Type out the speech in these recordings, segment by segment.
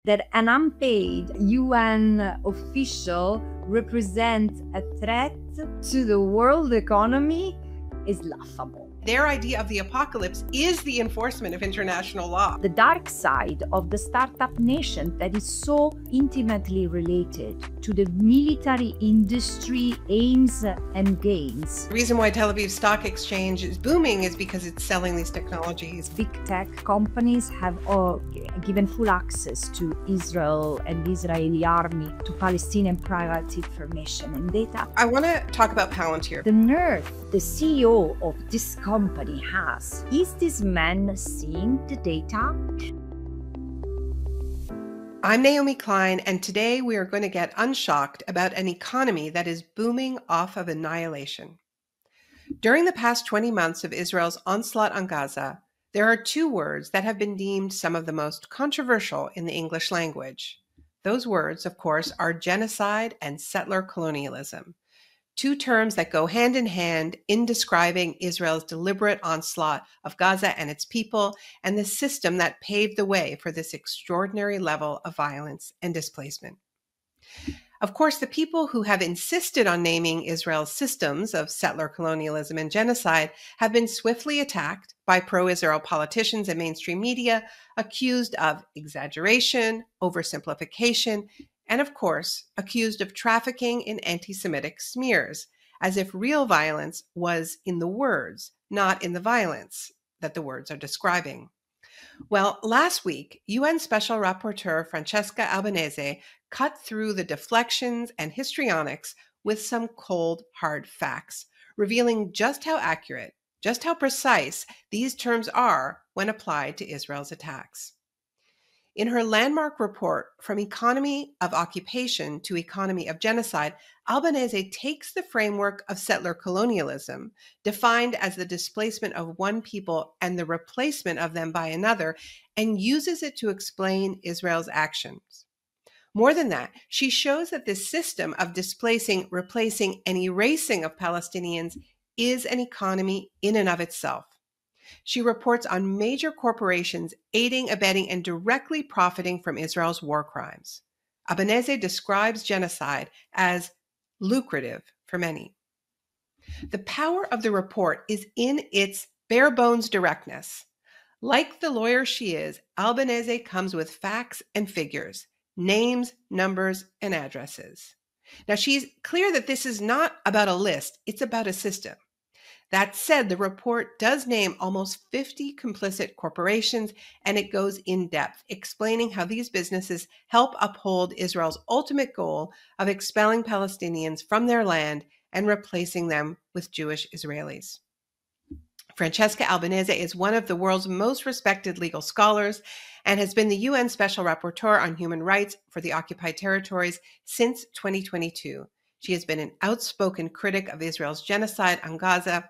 that an unpaid UN official represents a threat to the world economy is laughable. Their idea of the apocalypse is the enforcement of international law. The dark side of the startup nation that is so intimately related to the military industry aims and gains. The reason why Tel Aviv Stock Exchange is booming is because it's selling these technologies. Big tech companies have given full access to Israel and the Israeli army, to Palestinian private information and data. I want to talk about Palantir. The nerve the CEO of this company has. Is this man seeing the data? I'm Naomi Klein, and today we are going to get unshocked about an economy that is booming off of annihilation. During the past 20 months of Israel's onslaught on Gaza, there are two words that have been deemed some of the most controversial in the English language. Those words, of course, are genocide and settler colonialism. Two terms that go hand in hand in describing Israel's deliberate onslaught of Gaza and its people, and the system that paved the way for this extraordinary level of violence and displacement. Of course, the people who have insisted on naming Israel's systems of settler colonialism and genocide have been swiftly attacked by pro-Israel politicians and mainstream media, accused of exaggeration, oversimplification, and of course, accused of trafficking in anti-Semitic smears, as if real violence was in the words, not in the violence that the words are describing. Well, last week, UN Special Rapporteur Francesca Albanese cut through the deflections and histrionics with some cold, hard facts, revealing just how accurate, just how precise these terms are when applied to Israel's attacks. In her landmark report, From Economy of Occupation to Economy of Genocide, Albanese takes the framework of settler colonialism, defined as the displacement of one people and the replacement of them by another, and uses it to explain Israel's actions. More than that, she shows that this system of displacing, replacing, and erasing of Palestinians is an economy in and of itself. She reports on major corporations aiding, abetting, and directly profiting from Israel's war crimes. Albanese describes genocide as lucrative for many. The power of the report is in its bare-bones directness. Like the lawyer she is, Albanese comes with facts and figures, names, numbers, and addresses. Now, she's clear that this is not about a list, it's about a system. That said, the report does name almost 50 complicit corporations, and it goes in depth, explaining how these businesses help uphold Israel's ultimate goal of expelling Palestinians from their land and replacing them with Jewish Israelis. Francesca Albanese is one of the world's most respected legal scholars and has been the UN Special Rapporteur on Human Rights for the occupied territories since 2022. She has been an outspoken critic of Israel's genocide on Gaza,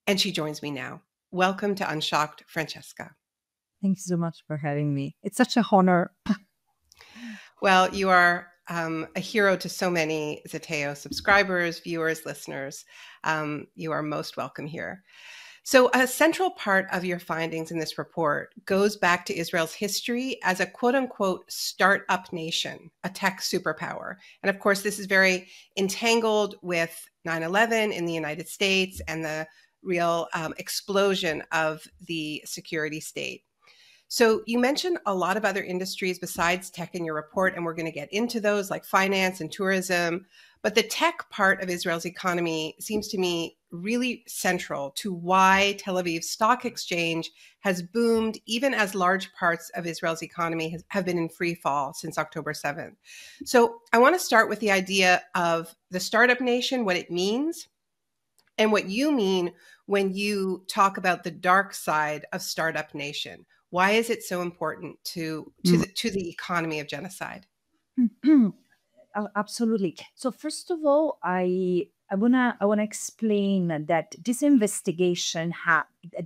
and she joins me now. Welcome to Unshocked, Francesca. Thank you so much for having me. It's such an honor. Well, you are a hero to so many Zeteo subscribers, viewers, listeners. You are most welcome here. So a central part of your findings in this report goes back to Israel's history as a quote-unquote startup nation, a tech superpower. And of course, this is very entangled with 9/11 in the United States and the real explosion of the security state. So you mentioned a lot of other industries besides tech in your report, and we're going to get into those like finance and tourism. But the tech part of Israel's economy seems to me really central to why Tel Aviv Stock Exchange has boomed, even as large parts of Israel's economy have been in free fall since October 7th. So I want to start with the idea of the startup nation, what it means, and what you mean when you talk about the dark side of startup nation. Why is it so important to the economy of genocide? Absolutely. So first of all, I wanna explain that this investigation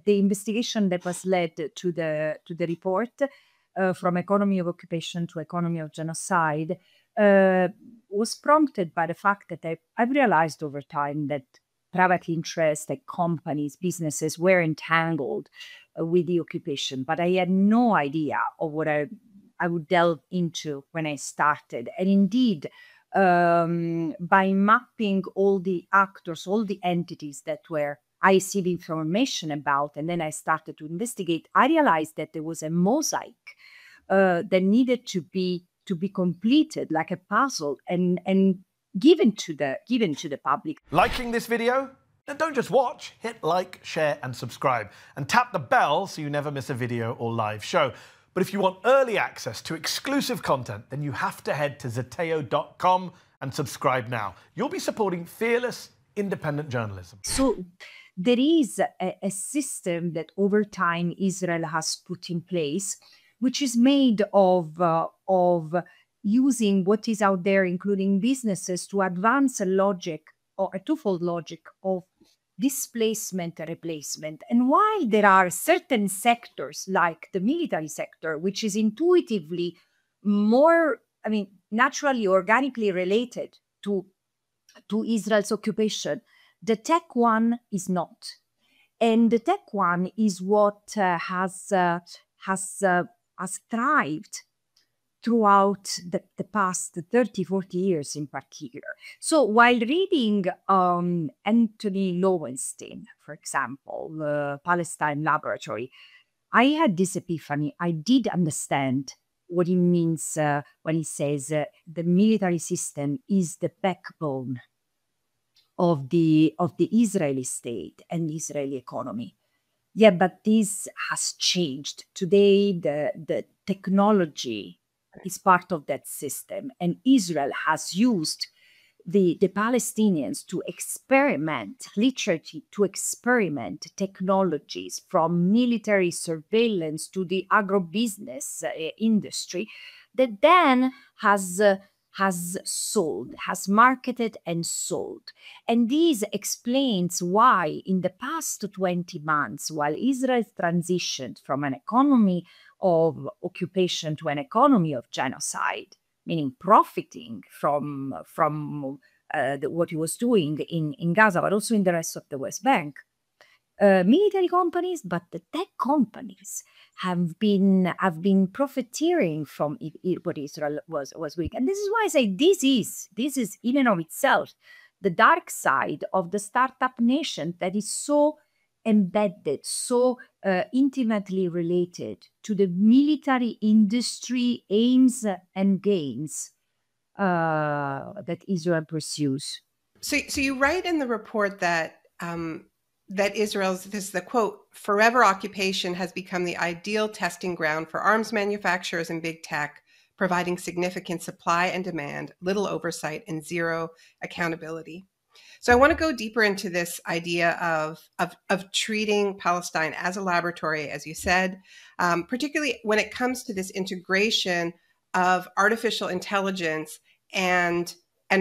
the investigation that was led to the report from economy of occupation to economy of genocide was prompted by the fact that I've realized over time that private interests, like companies, businesses, were entangled with the occupation, but I had no idea of what I would delve into when I started. And indeed, by mapping all the actors, all the entities that were I received information about, and then I started to investigate, I realized that there was a mosaic that needed to be completed like a puzzle and given to the public. Liking this video? Then don't just watch, hit like, share and subscribe, and tap the bell so you never miss a video or live show. But if you want early access to exclusive content, then you have to head to zeteo.com and subscribe now. You'll be supporting fearless, independent journalism. So there is a system that over time Israel has put in place, which is made of using what is out there, including businesses, to advance a logic or a twofold logic of displacement and replacement. And while there are certain sectors like the military sector, which is intuitively more, naturally, organically related to Israel's occupation, the tech one is not. And the tech one is what has thrived throughout the past 30, 40 years in particular. So while reading Anthony Lowenstein, for example, the Palestine Laboratory, I had this epiphany. I did understand what he means when he says the military system is the backbone of the Israeli state and the Israeli economy. Yeah, but this has changed. Today, the technology is part of that system, and Israel has used the Palestinians to experiment, literally to experiment technologies from military surveillance to the agribusiness industry that then has marketed and sold. And this explains why in the past 20 months, while Israel transitioned from an economy of occupation to an economy of genocide, meaning profiting from what he was doing in Gaza, but also in the rest of the West Bank, military companies, but the tech companies have been profiteering from what Israel was doing. And this is why I say this is in and of itself the dark side of the startup nation that is so embedded, so intimately related to the military industry aims and gains that Israel pursues. So you write in the report that that Israel's, this is the quote, forever occupation has become the ideal testing ground for arms manufacturers and big tech, providing significant supply and demand, little oversight, and zero accountability. So I want to go deeper into this idea of treating Palestine as a laboratory, as you said, particularly when it comes to this integration of artificial intelligence and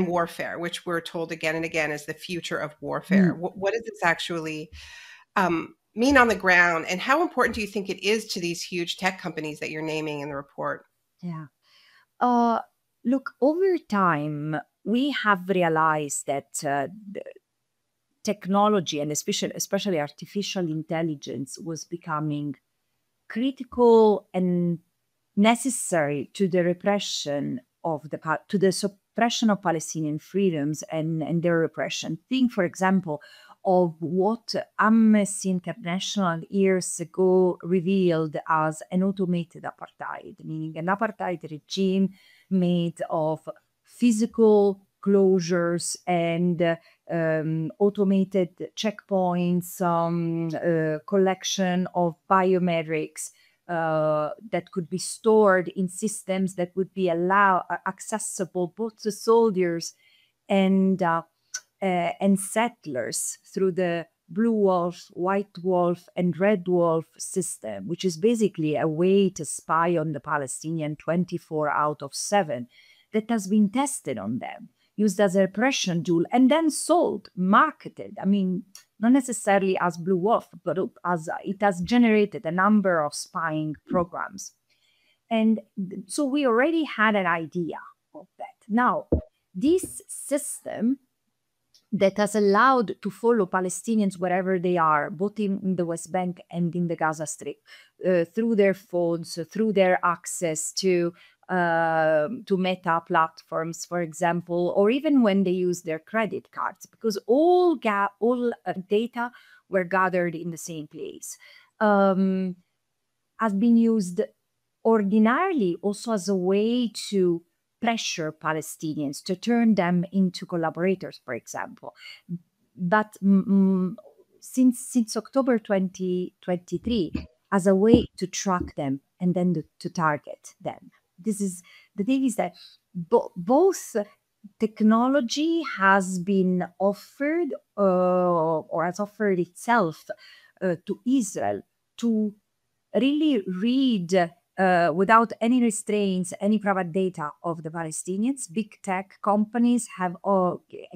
warfare, which we're told again and again is the future of warfare. What does this actually mean on the ground, and how important do you think it is to these huge tech companies that you're naming in the report? Yeah. Look, over time, we have realized that technology, and especially artificial intelligence, was becoming critical and necessary to the repression of suppression of Palestinian freedoms and their repression. Think, for example, of what Amnesty International years ago revealed as an automated apartheid, meaning an apartheid regime made of physical closures and automated checkpoints, collection of biometrics that could be stored in systems that would be accessible both to soldiers and settlers through the Blue Wolf, White Wolf, and Red Wolf system, which is basically a way to spy on the Palestinian 24 out of 7, that has been tested on them, used as a repression tool, and then sold, marketed. I mean, not necessarily as Blue Wolf, but as it has generated a number of spying programs. And so we already had an idea of that. Now, this system that has allowed to follow Palestinians wherever they are, both in the West Bank and in the Gaza Strip, through their phones, through their access to Meta platforms, for example, or even when they use their credit cards, because all data were gathered in the same place. Has been used ordinarily also as a way to pressure Palestinians, to turn them into collaborators, for example. But since October 2023, as a way to track them and then to target them. This is the thing is that both technology has been offered or has offered itself to Israel to really read without any restraints, any private data of the Palestinians. Big tech companies have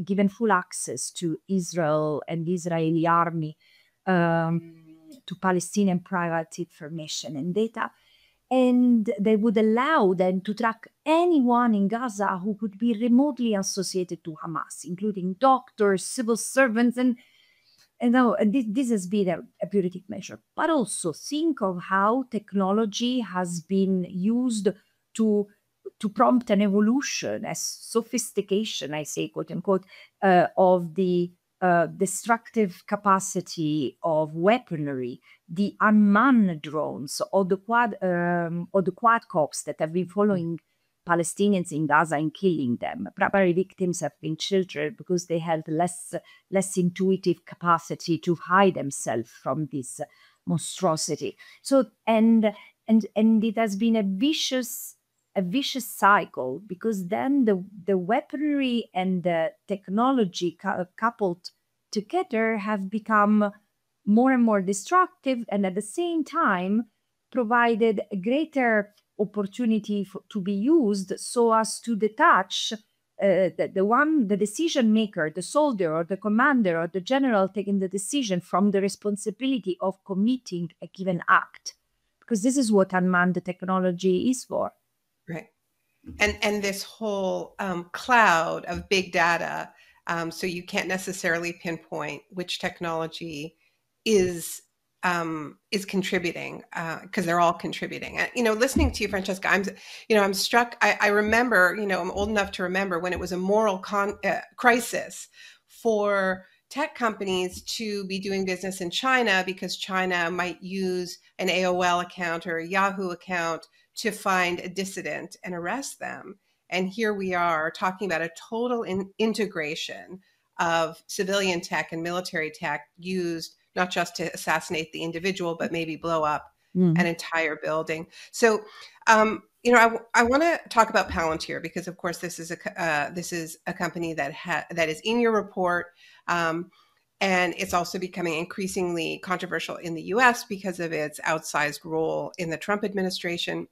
given full access to Israel and the Israeli army, to Palestinian private information and data. And they would allow them to track anyone in Gaza who could be remotely associated to Hamas, including doctors, civil servants, and this has been a punitive measure. But also think of how technology has been used to prompt an evolution, a sophistication, I say, quote unquote, of the destructive capacity of weaponry, the unmanned drones, or the quadcopters that have been following Palestinians in Gaza and killing them. Primary victims have been children because they had less intuitive capacity to hide themselves from this monstrosity. So and it has been a vicious cycle, because then the weaponry and the technology coupled together have become more and more destructive, and at the same time provided a greater opportunity to be used so as to detach the decision maker, the soldier or the commander or the general taking the decision from the responsibility of committing a given act, because this is what unmanned technology is for. Right. And this whole cloud of big data, so you can't necessarily pinpoint which technology is contributing, because they're all contributing. Listening to you, Francesca, I'm struck. I remember, I'm old enough to remember when it was a moral crisis for tech companies to be doing business in China, because China might use an AOL account or a Yahoo account to find a dissident and arrest them. And here we are talking about a total integration of civilian tech and military tech used not just to assassinate the individual, but maybe blow up an entire building. So, I want to talk about Palantir, because, of course, this is a company that is in your report, and it's also becoming increasingly controversial in the U.S. because of its outsized role in the Trump administration.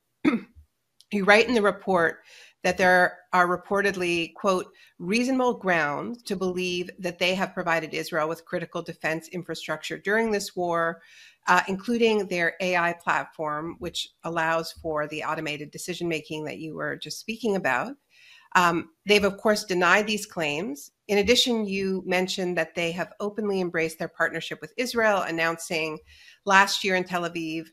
You write in the report that there are reportedly, quote, reasonable grounds to believe that they have provided Israel with critical defense infrastructure during this war, including their AI platform, which allows for the automated decision-making that you were just speaking about. They've, of course, denied these claims. In addition, you mentioned that they have openly embraced their partnership with Israel, announcing last year in Tel Aviv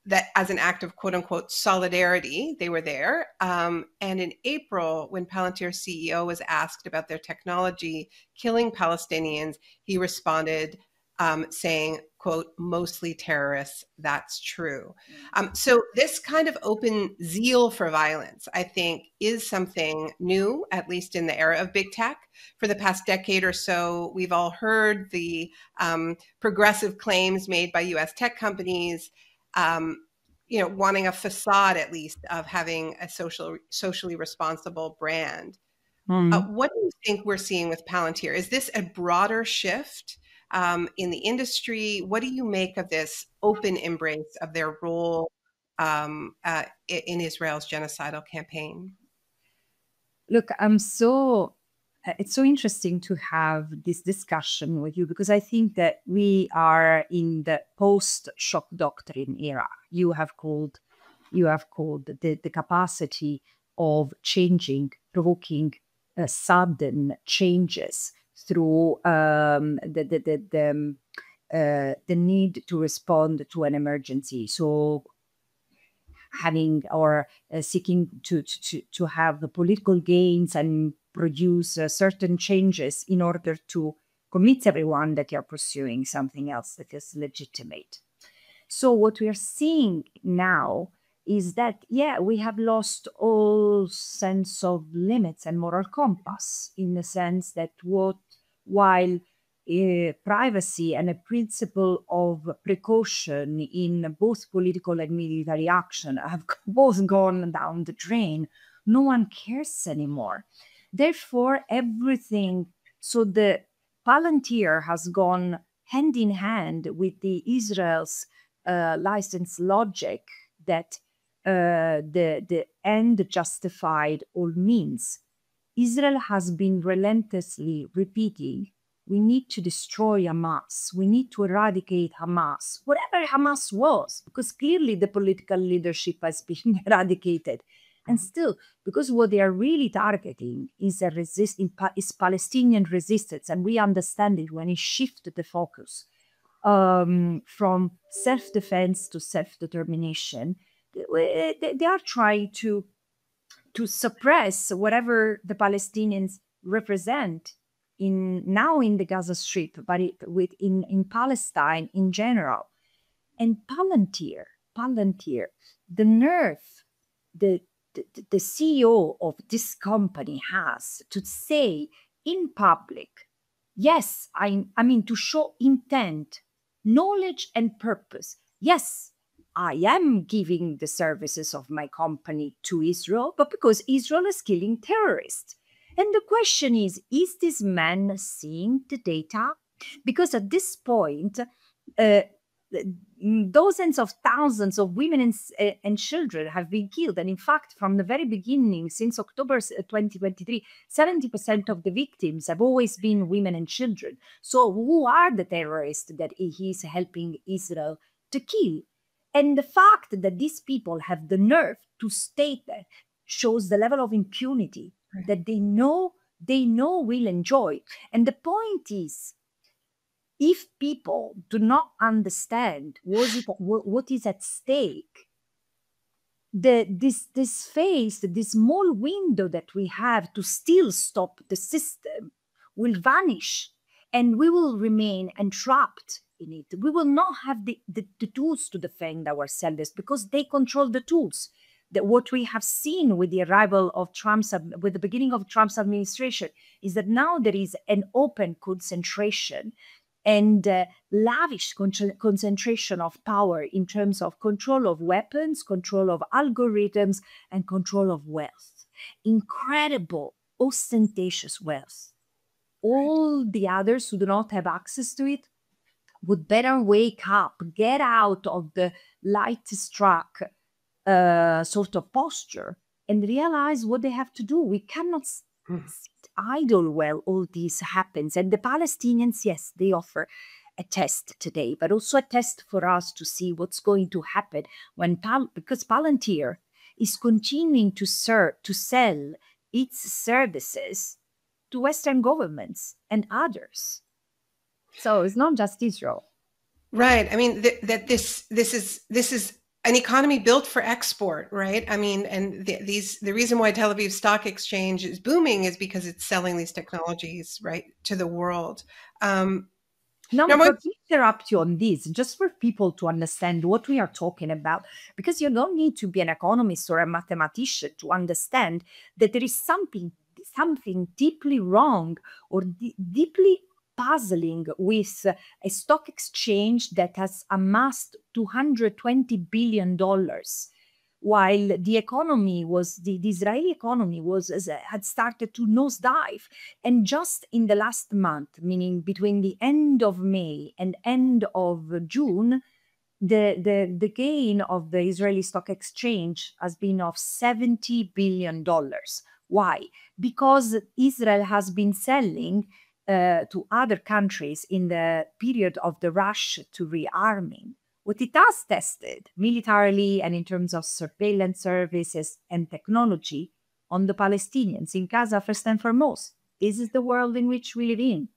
that as an act of quote unquote solidarity, they were there. And in April, when Palantir's CEO was asked about their technology killing Palestinians, he responded saying, quote, mostly terrorists, that's true. So this kind of open zeal for violence, I think, is something new, at least in the era of big tech. For the past decade or so, we've all heard the progressive claims made by US tech companies, wanting a facade, at least, of having a socially responsible brand. What do you think we're seeing with Palantir? Is this a broader shift in the industry? What do you make of this open embrace of their role in Israel's genocidal campaign? Look, it's so interesting to have this discussion with you, because I think that we are in the post-shock doctrine era. You have called the capacity of changing, provoking sudden changes through the need to respond to an emergency. So having or seeking to have the political gains and produce certain changes in order to convince everyone that you're pursuing something else that is legitimate. So what we are seeing now is that, yeah, we have lost all sense of limits and moral compass, in the sense that while privacy and a principle of precaution in both political and military action have both gone down the drain, no one cares anymore. Therefore, everything, so the Palantir has gone hand in hand with the Israel's license logic that the end justified all means. Israel has been relentlessly repeating, we need to destroy Hamas, we need to eradicate Hamas, whatever Hamas was, because clearly the political leadership has been eradicated. And still, because what they are really targeting is is Palestinian resistance, and we understand it when it shifted the focus from self-defense to self-determination. They are trying to suppress whatever the Palestinians represent now in the Gaza Strip, but in Palestine in general. And Palantir, the nerve, the CEO of this company has to say in public, yes, I mean, to show intent, knowledge, and purpose. Yes, I am giving the services of my company to Israel, but because Israel is killing terrorists. And the question is this man seeing the data? Because at this point, dozens of thousands of women and children have been killed. And in fact, from the very beginning, since October 2023, 70% of the victims have always been women and children. So who are the terrorists that he is helping Israel to kill? And the fact that these people have the nerve to state that shows the level of impunity that they know will enjoy. And the point is, if people do not understand what is at stake, this small window that we have to still stop the system will vanish, and we will remain entrapped in it. We will not have the tools to defend ourselves because they control the tools. That what we have seen with the arrival of with the beginning of Trump's administration, is that now there is an open concentration and lavish concentration of power in terms of control of weapons, control of algorithms, and control of wealth. Incredible, ostentatious wealth. All the others who do not have access to it would better wake up, get out of the light struck sort of posture and realize what they have to do. We cannot sit idle while all this happens. And the Palestinians, yes, they offer a test today, but also a test for us to see what's going to happen because Palantir is continuing to sell its services to Western governments and others. So it's not just Israel. Right. I mean, this is an economy built for export, right? I mean, and the reason why Tel Aviv Stock Exchange is booming is because it's selling these technologies, right, to the world. Now, let me interrupt you on this, just for people to understand what we are talking about, because you don't need to be an economist or a mathematician to understand that there is something deeply wrong or deeply puzzling with a stock exchange that has amassed $220 billion, while the economy the Israeli economy had started to nosedive. And just in the last month, meaning between the end of May and end of June, the gain of the Israeli stock exchange has been of $70 billion. Why? Because Israel has been selling to other countries in the period of the rush to rearming what it has tested militarily and in terms of surveillance services and technology on the Palestinians in Gaza, first and foremost. This is the world in which we live in.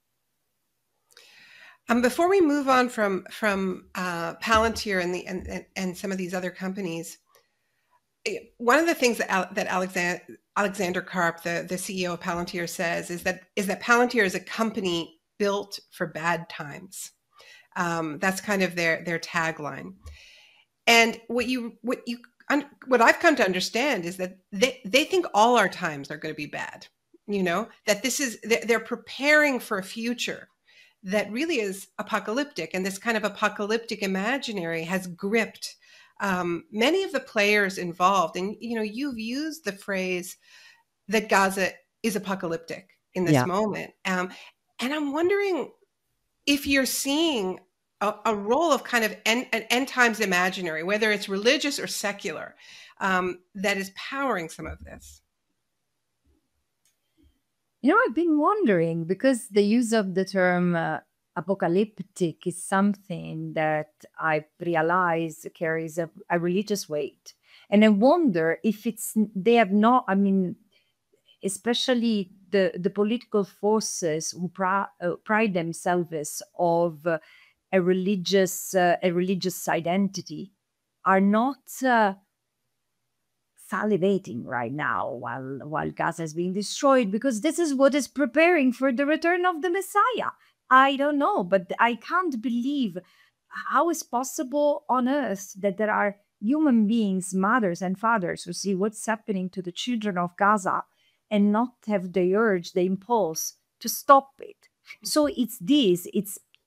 Before we move on from Palantir and some of these other companies, one of the things that Alexander Karp, the CEO of Palantir, says is that Palantir is a company built for bad times. That's kind of their tagline. And what I've come to understand is that they think all our times are going to be bad. That they're preparing for a future that really is apocalyptic, and this kind of apocalyptic imaginary has gripped many of the players involved. And you've used the phrase that Gaza is apocalyptic in this moment, and I'm wondering if you're seeing a role of kind of an end times imaginary, whether it's religious or secular, that is powering some of this. I've been wondering, because the use of the term apocalyptic is something that I've realized carries a religious weight. And I wonder if they have not, especially the political forces who pride themselves of a religious identity are not salivating right now while Gaza is being destroyed, because this is what is preparing for the return of the Messiah. I don't know, but I can't believe how is possible on earth that there are human beings, mothers and fathers, who see what's happening to the children of Gaza and not have the urge, the impulse to stop it. So it's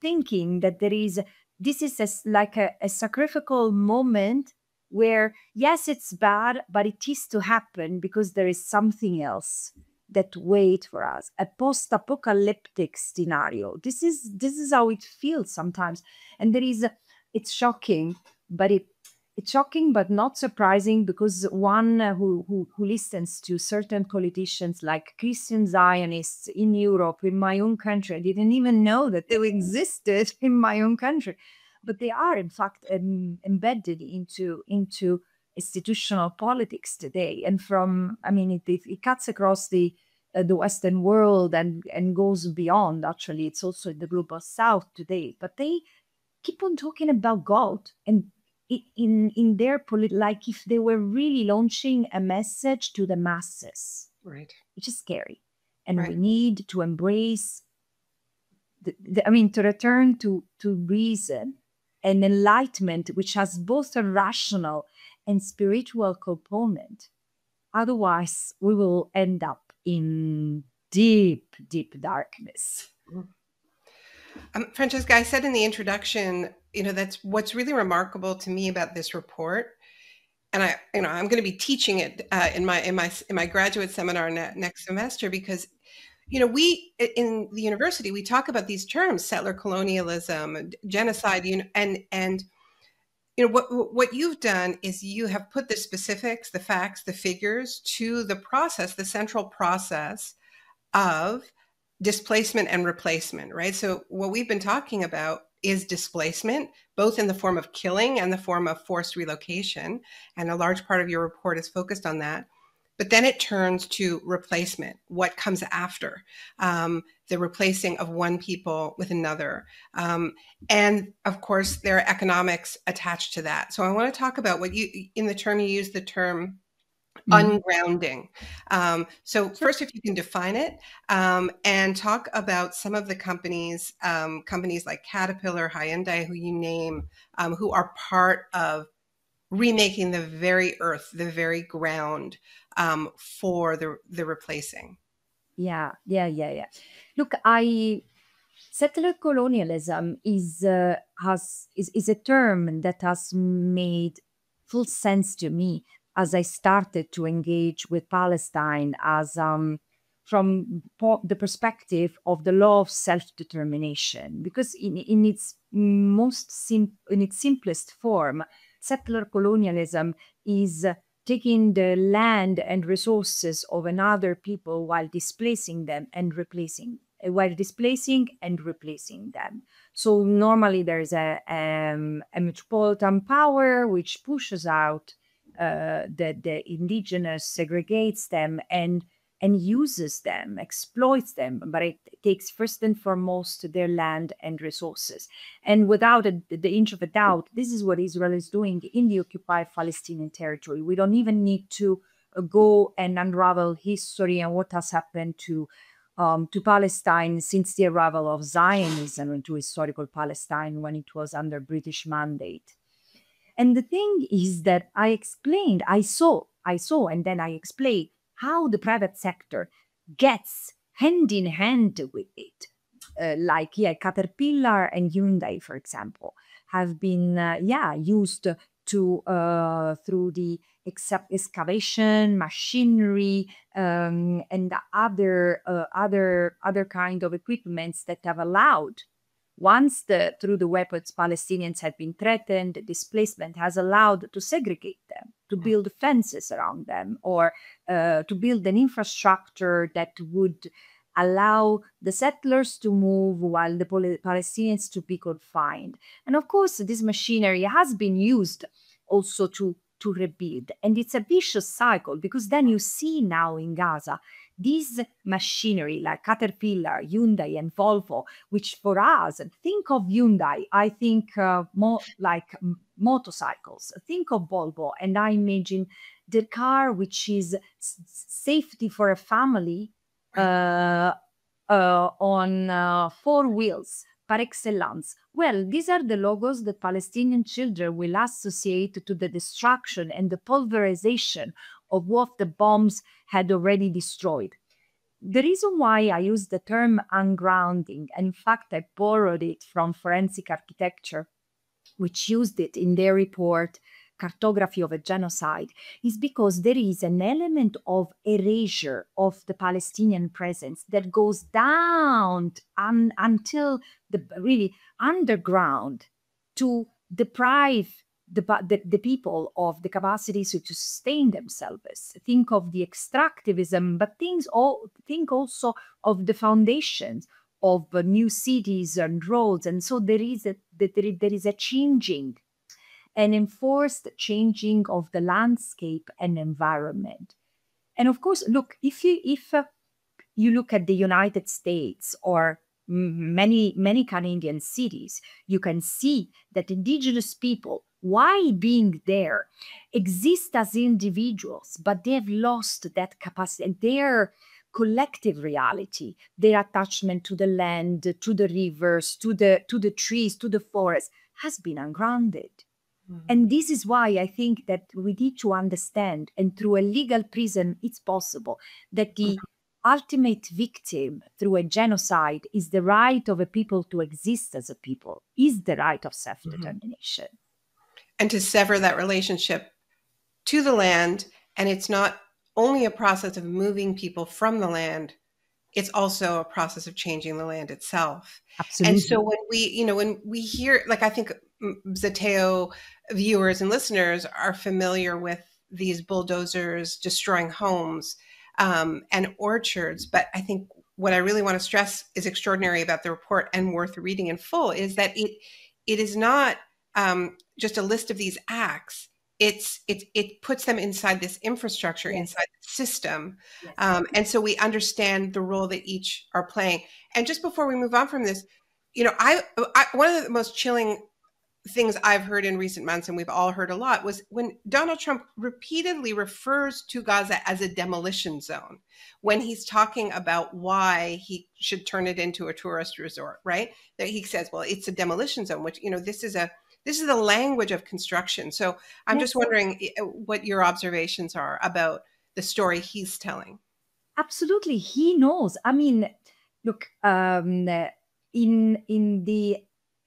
thinking that this is like a sacrificial moment where, yes, it's bad, but it is to happen because there is something else that waits for us, a post-apocalyptic scenario. This is how it feels sometimes. And it's shocking, but it's shocking but not surprising, because one who listens to certain politicians like Christian Zionists in Europe, in my own country, I didn't even know that they existed in my own country. But they are, in fact, embedded into institutional politics today. And it cuts across the Western world and goes beyond. Actually, it's also in the global South today. But they keep on talking about God, and in their like if they were really launching a message to the masses, right? Which is scary. And we need to embrace to return to reason and enlightenment, which has both a rational and spiritual component. Otherwise, we will end up in deep, deep darkness. Francesca, I said in the introduction, that's what's really remarkable to me about this report. And I'm going to be teaching it in my graduate seminar next semester, because we in the university, we talk about these terms: settler colonialism, genocide, and what you've done is you have put the specifics, the facts, the figures to the process, the central process of displacement and replacement, right? So what we've been talking about is displacement, both in the form of killing and the form of forced relocation. And a large part of your report is focused on that. But then it turns to replacement, what comes after, the replacing of one people with another. And of course, there are economics attached to that. So I want to talk about what you use the term ungrounding. So first, if you can define it and talk about some of the companies like Caterpillar, Hyundai, who you name, who are part of remaking the very earth, the very ground for the replacing. Yeah. Look, settler colonialism is a term that has made full sense to me as I started to engage with Palestine as from the perspective of the law of self-determination, because in its simplest form, settler colonialism is taking the land and resources of another people while displacing them and replacing them. So normally there's a metropolitan power which pushes out the indigenous, segregates them, and and uses them, exploits them, but it takes first and foremost their land and resources. And without the inch of a doubt, this is what Israel is doing in the occupied Palestinian territory. We don't even need to go and unravel history and what has happened to Palestine since the arrival of Zionism into historical Palestine when it was under British mandate. And the thing is that I saw, and then I explained how the private sector gets hand in hand with it. Caterpillar and Hyundai, for example, have been used to through the excavation, machinery, and other kind of equipments that have allowed. Once through the weapons Palestinians had been threatened, displacement has allowed to segregate them, to build fences around them, or to build an infrastructure that would allow the settlers to move while the Palestinians to be confined. And of course, this machinery has been used also to rebuild. And it's a vicious cycle, because then you see now in Gaza, this machinery like Caterpillar, Hyundai, and Volvo, which for us, think of Hyundai, I think more like motorcycles. Think of Volvo, and I imagine the car which is safety for a family on 4 wheels par excellence. Well, these are the logos that Palestinian children will associate to the destruction and the pulverization of what the bombs had already destroyed. The reason why I use the term ungrounding, and in fact I borrowed it from forensic architecture, which used it in their report, Cartography of a Genocide, is because there is an element of erasure of the Palestinian presence that goes down until the really underground to deprive the people of the capacity to sustain themselves. Think of the extractivism, but think also of the foundations of new cities and roads. And so there is a changing, an enforced changing of the landscape and environment. And of course, look, if you look at the United States or many Canadian cities, you can see that indigenous people, while being there, exist as individuals, but they've lost that capacity, their collective reality, their attachment to the land, to the rivers, to the trees, to the forest, has been ungrounded. And this is why I think that we need to understand, and through a legal prism, it's possible, that the ultimate victim through a genocide is the right of a people to exist as a people, is the right of self-determination. And to sever that relationship to the land. And it's not only a process of moving people from the land, it's also a process of changing the land itself. Absolutely. And so when we hear, like, I think Zeteo viewers and listeners are familiar with these bulldozers destroying homes and orchards. But I think what I really want to stress is extraordinary about the report and worth reading in full is that it is not just a list of these acts. It puts them inside this infrastructure, Yes. inside the system. Yes. And so we understand the role that each are playing. And just before we move on from this, I one of the most chilling things I've heard in recent months, and we've all heard a lot, was when Donald Trump repeatedly refers to Gaza as a demolition zone when he's talking about why he should turn it into a tourist resort, right? That he says, well, it's a demolition zone, which, this is the language of construction. So I'm just wondering what your observations are about the story he's telling. Absolutely. He knows. I mean, look, in the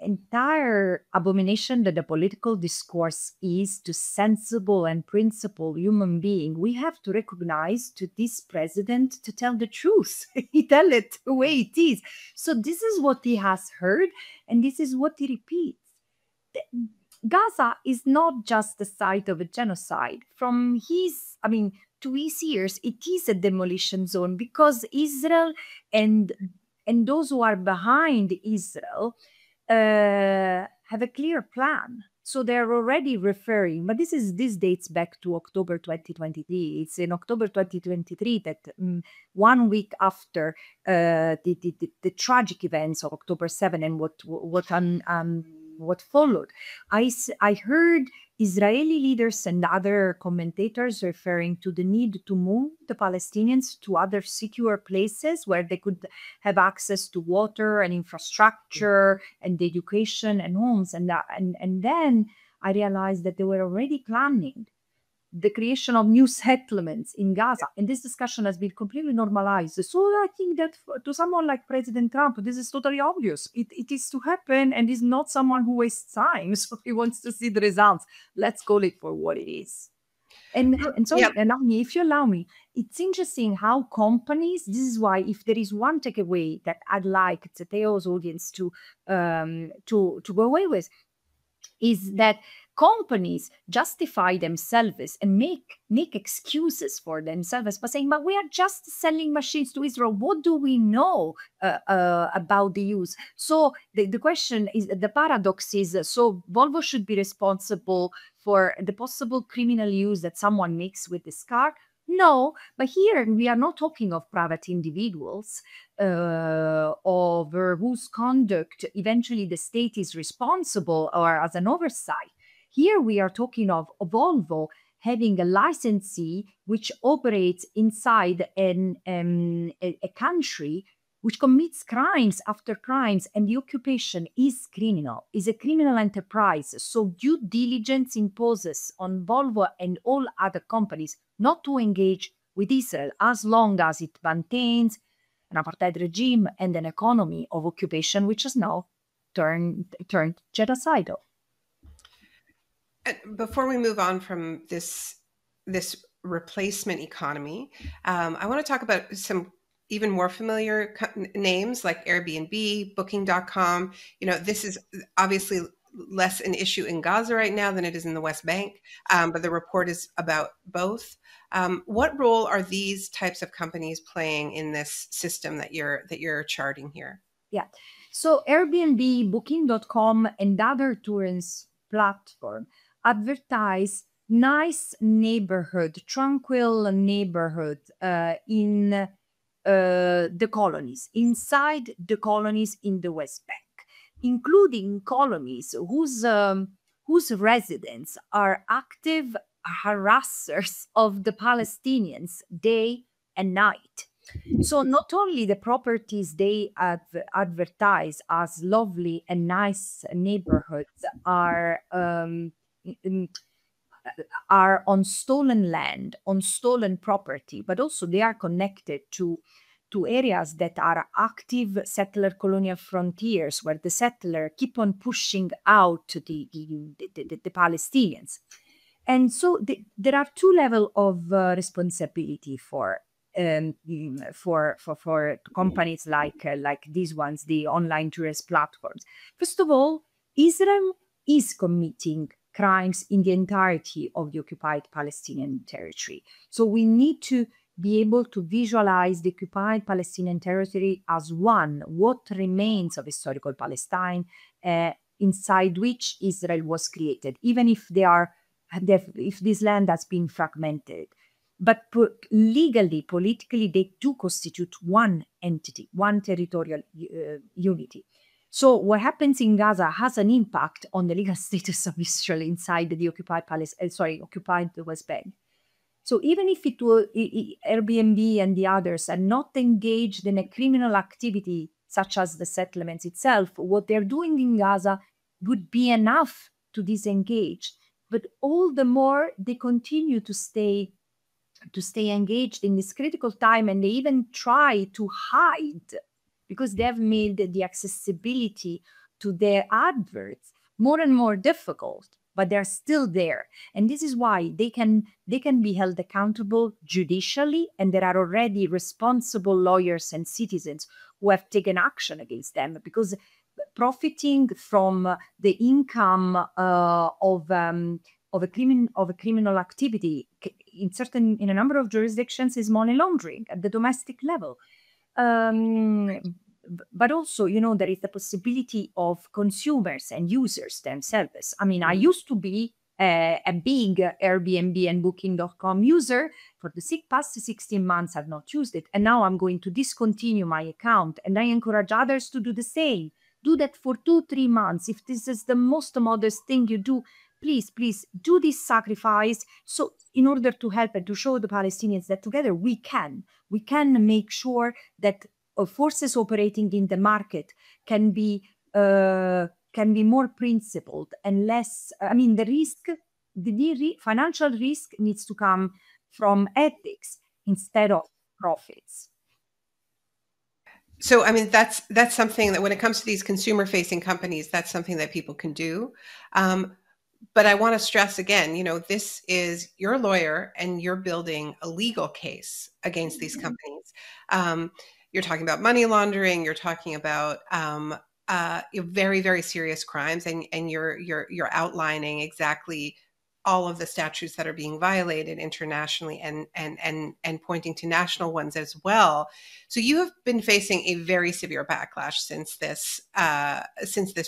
entire abomination that the political discourse is to sensible and principled human being, we have to recognize to this president to tell the truth. He tell it the way it is. So this is what he has heard, and this is what he repeats. Gaza is not just the site of a genocide. To his ears, it is a demolition zone because Israel and those who are behind Israel have a clear plan. So they're already referring, but this dates back to October 2023. It's in October 2023 that 1 week after the tragic events of October 7 and what followed, I heard Israeli leaders and other commentators referring to the need to move the Palestinians to other secure places where they could have access to water and infrastructure and education and homes. And then I realized that they were already planning the creation of new settlements in Gaza. And this discussion has been completely normalized. So I think that to someone like President Trump, this is totally obvious. It is to happen, and is not someone who wastes time. So he wants to see the results. Let's call it for what it is. And so, Naomi, if you allow me, it's interesting how companies, this is why if there is one takeaway that I'd like Teteo's audience to go away with, is that companies justify themselves and make excuses for themselves by saying, but we are just selling machines to Israel. What do we know about the use? So the question is, the paradox is, so Volvo should be responsible for the possible criminal use that someone makes with this car? No, but here we are not talking of private individuals over whose conduct eventually the state is responsible or as an oversight. Here we are talking of Volvo having a licensee which operates inside a country which commits crimes after crimes, and the occupation is criminal, is a criminal enterprise. So due diligence imposes on Volvo and all other companies not to engage with Israel as long as it maintains an apartheid regime and an economy of occupation, which has now turned genocidal. Before we move on from this replacement economy, I want to talk about some even more familiar names like Airbnb, Booking.com. This is obviously less an issue in Gaza right now than it is in the West Bank, but the report is about both. What role are these types of companies playing in this system that you're charting here? Yeah, so Airbnb, Booking.com, and other tourism platforms advertise nice neighborhood, tranquil neighborhood in the colonies, inside the colonies in the West Bank, including colonies whose residents are active harassers of the Palestinians day and night. So not only the properties they advertise as lovely and nice neighborhoods are on stolen land, on stolen property, but also they are connected to areas that are active settler colonial frontiers where the settler keep on pushing out the Palestinians. And so there are two levels of responsibility for companies like these ones, the online tourist platforms. First of all, Israel is committing crimes in the entirety of the occupied Palestinian territory. So we need to be able to visualize the occupied Palestinian territory as what remains of historical Palestine, inside which Israel was created, even if if this land has been fragmented. But legally, politically, they do constitute one entity, one territorial unity. So what happens in Gaza has an impact on the legal status of Israel inside the occupied West Bank. So even if Airbnb and the others are not engaged in a criminal activity such as the settlements itself, what they're doing in Gaza would be enough to disengage. But all the more they continue to stay engaged in this critical time, and they even try to hide because they have made the accessibility to their adverts more and more difficult, but they're still there. And this is why they can be held accountable judicially, and there are already responsible lawyers and citizens who have taken action against them, because profiting from the income of a criminal activity in a number of jurisdictions is money laundering at the domestic level. but also, there is the possibility of consumers and users themselves. I mean, I used to be a big Airbnb and Booking.com user. For the past 16 months, I've not used it. And now I'm going to discontinue my account. And I encourage others to do the same. Do that for 2-3 months. If this is the most modest thing you do, please do this sacrifice. So in order to help and to show the Palestinians that together we can make sure that forces operating in the market can be more principled and less. I mean, the financial risk needs to come from ethics instead of profits. So, I mean, that's something that when it comes to these consumer-facing companies, that's something that people can do. But I want to stress again, this is your lawyer and you're building a legal case against these companies. You're talking about money laundering. You're talking about very, very serious crimes, and you're outlining exactly all of the statutes that are being violated internationally and pointing to national ones as well. So you have been facing a very severe backlash since this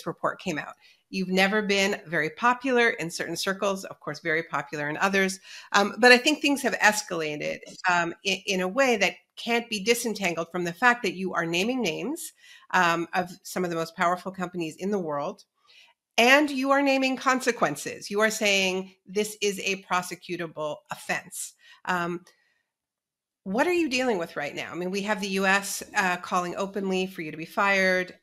report came out. You've never been very popular in certain circles, of course, very popular in others. But I think things have escalated in a way that can't be disentangled from the fact that you are naming names of some of the most powerful companies in the world. And you are naming consequences. You are saying this is a prosecutable offense. What are you dealing with right now? I mean, we have the U.S. Calling openly for you to be fired.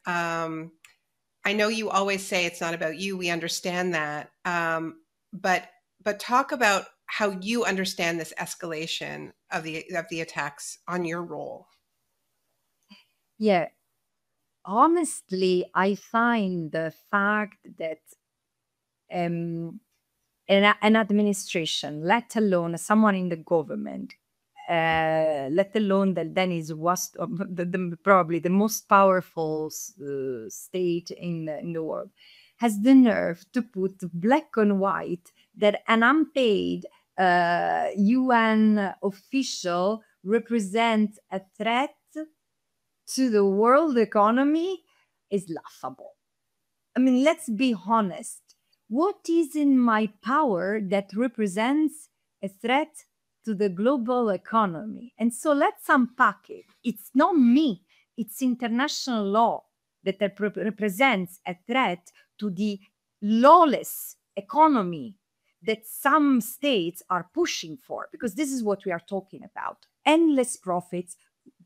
I know you always say it's not about you. We understand that. But talk about how you understand this escalation of the attacks on your role. Yeah. Honestly, I find the fact that an administration, let alone someone in the government, let alone that then is probably the most powerful state in the world, has the nerve to put black on white that an unpaid UN official represents a threat to the world economy is laughable. I mean, let's be honest. What is in my power that represents a threat to the global economy? And so let's unpack it. It's not me. It's international law that represents a threat to the lawless economy that some states are pushing for, because this is what we are talking about. Endless profits,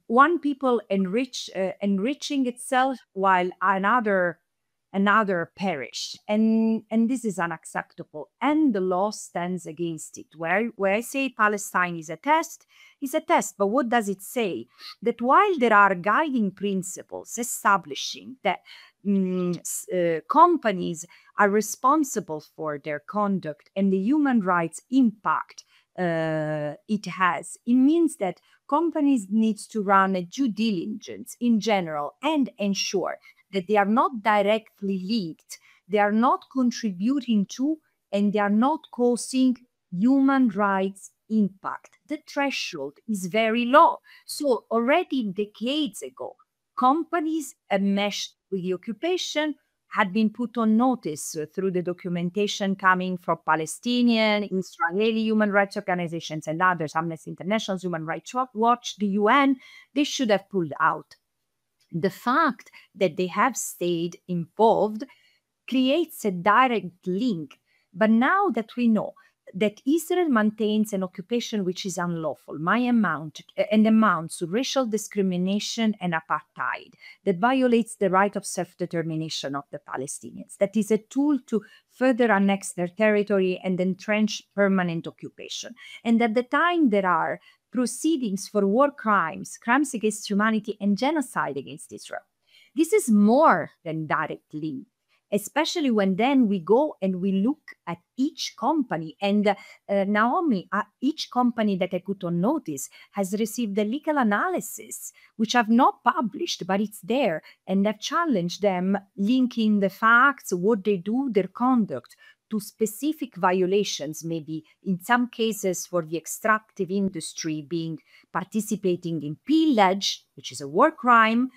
one people enriching itself while another perish, and this is unacceptable, and the law stands against it. Where I say Palestine is a test, but what does it say? That while there are guiding principles establishing that companies are responsible for their conduct and the human rights impact it has, it means that companies need to run a due diligence in general and ensure that they are not directly linked, they are not contributing to, and they are not causing human rights impact. The threshold is very low. So already decades ago, companies enmeshed with the occupation had been put on notice through the documentation coming from Palestinian, Israeli human rights organizations and others, Amnesty International, Human Rights Watch, the UN. They should have pulled out. The fact that they have stayed involved creates a direct link. But now that we know that Israel maintains an occupation which is unlawful, amounts to racial discrimination and apartheid, that violates the right of self-determination of the Palestinians, that is a tool to further annex their territory and entrench permanent occupation. And at the time there are proceedings for war crimes, crimes against humanity, and genocide against Israel. This is more than direct link, especially when then we go and we look at each company. And Naomi, each company that I put on notice has received a legal analysis, which I've not published, but it's there. And I've challenged them, linking the facts, what they do, their conduct, to specific violations, maybe in some cases for the extractive industry participating in pillage, which is a war crime,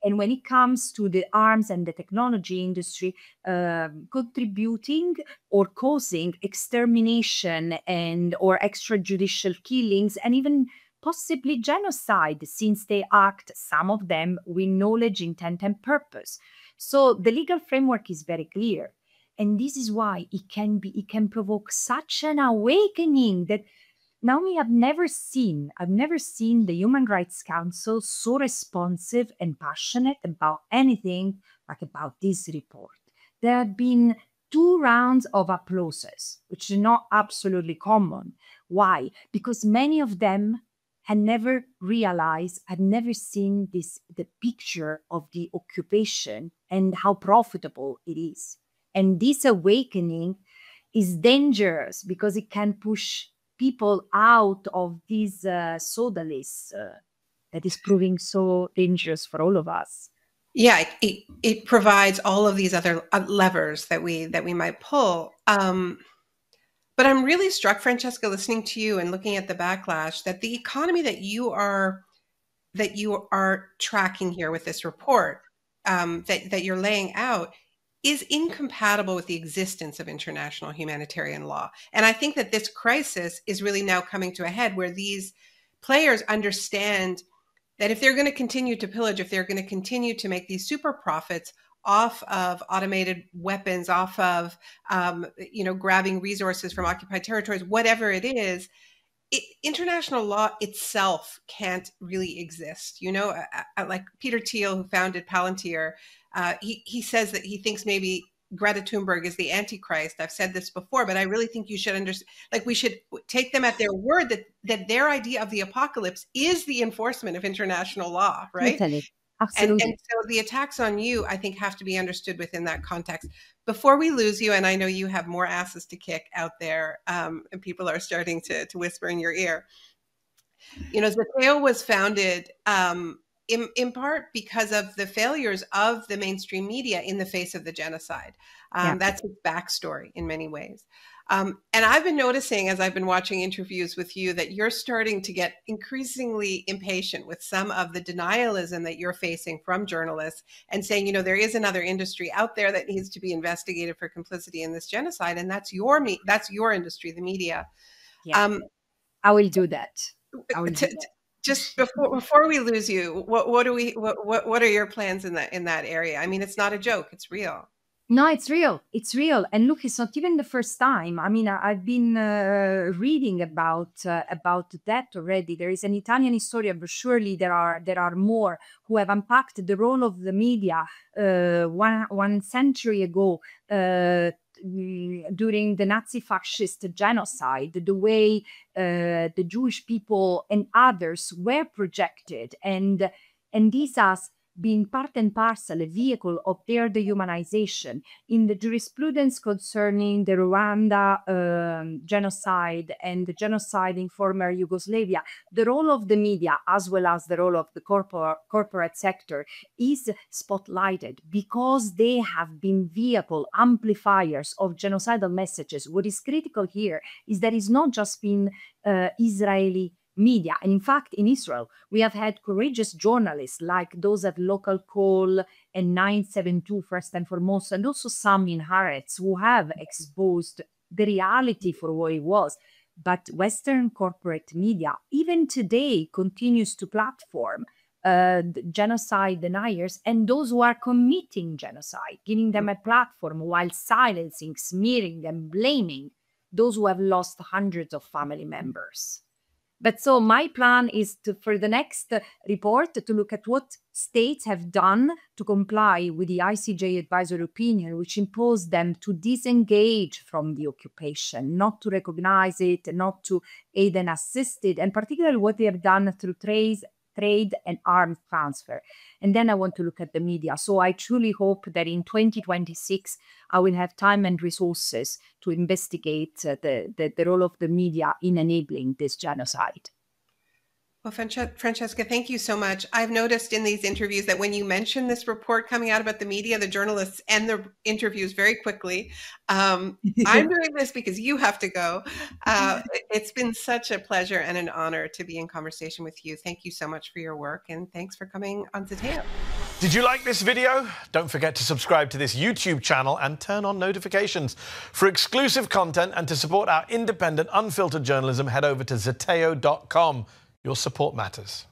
And when it comes to the arms and the technology industry, contributing or causing extermination and or extrajudicial killings, and even possibly genocide, since they act, some of them, with knowledge, intent, and purpose. So the legal framework is very clear. And this is why it can provoke such an awakening that Naomi, I've never seen the Human Rights Council so responsive and passionate about anything like about this report. There have been 2 rounds of applauses, which is not absolutely common. Why? Because many of them had never realized, had never seen the picture of the occupation and how profitable it is. And this awakening is dangerous because it can push people out of this sodalist that is proving so dangerous for all of us. Yeah, it provides all of these other levers that we might pull. But I'm really struck, Francesca, listening to you and looking at the backlash, that the economy that you are tracking here with this report, that you're laying out, is incompatible with the existence of international humanitarian law. And I think that this crisis is really now coming to a head where these players understand that if they're going to continue to pillage, if they're going to continue to make these super profits off of automated weapons, off of grabbing resources from occupied territories, whatever it is, international law itself can't really exist. Like Peter Thiel, who founded Palantir, he says that he thinks maybe Greta Thunberg is the Antichrist. I've said this before, but I really think you should understand, like, we should take them at their word that their idea of the apocalypse is the enforcement of international law, right? Totally. Absolutely. And so the attacks on you, I think, have to be understood within that context. Before we lose you, and I know you have more asses to kick out there, and people are starting to whisper in your ear. Zateo was founded in part because of the failures of the mainstream media in the face of the genocide. That's its backstory in many ways. And I've been noticing, as I've been watching interviews with you, that you're starting to get increasingly impatient with some of the denialism that you're facing from journalists, and saying, there is another industry out there that needs to be investigated for complicity in this genocide, and that's your industry, the media. Yeah. I will do that. Just before we lose you, what are your plans in that area? I mean, it's not a joke; it's real. No, it's real. It's real. And look, it's not even the first time. I mean, I've been reading about that already. There is an Italian historian, but surely there are more who have unpacked the role of the media one century ago during the Nazi fascist genocide, the way the Jewish people and others were projected, and this has been part and parcel a vehicle of their dehumanization. In the jurisprudence concerning the Rwanda genocide and the genocide in former Yugoslavia, the role of the media, as well as the role of the corporate sector, is spotlighted because they have been vehicle amplifiers of genocidal messages. What is critical here is that it's not just been Israeli media. And in fact, in Israel, we have had courageous journalists like those at Local Call and 972, first and foremost, and also some in Haaretz, who have exposed the reality for what it was. But Western corporate media, even today, continues to platform genocide deniers and those who are committing genocide, giving them a platform while silencing, smearing, and blaming those who have lost hundreds of family members. But so my plan is for the next report to look at what states have done to comply with the ICJ advisory opinion, which imposed them to disengage from the occupation, not to recognize it, not to aid and assist it, and particularly what they have done through trade and arms transfer. And then I want to look at the media. So I truly hope that in 2026, I will have time and resources to investigate the role of the media in enabling this genocide. Well, Francesca, thank you so much. I've noticed in these interviews that when you mention this report coming out about the media, the journalists end the interviews very quickly. I'm doing this because you have to go. It's been such a pleasure and an honor to be in conversation with you. Thank you so much for your work, and thanks for coming on Zateo. Did you like this video? Don't forget to subscribe to this YouTube channel and turn on notifications. For exclusive content and to support our independent, unfiltered journalism, head over to zeteo.com. Your support matters.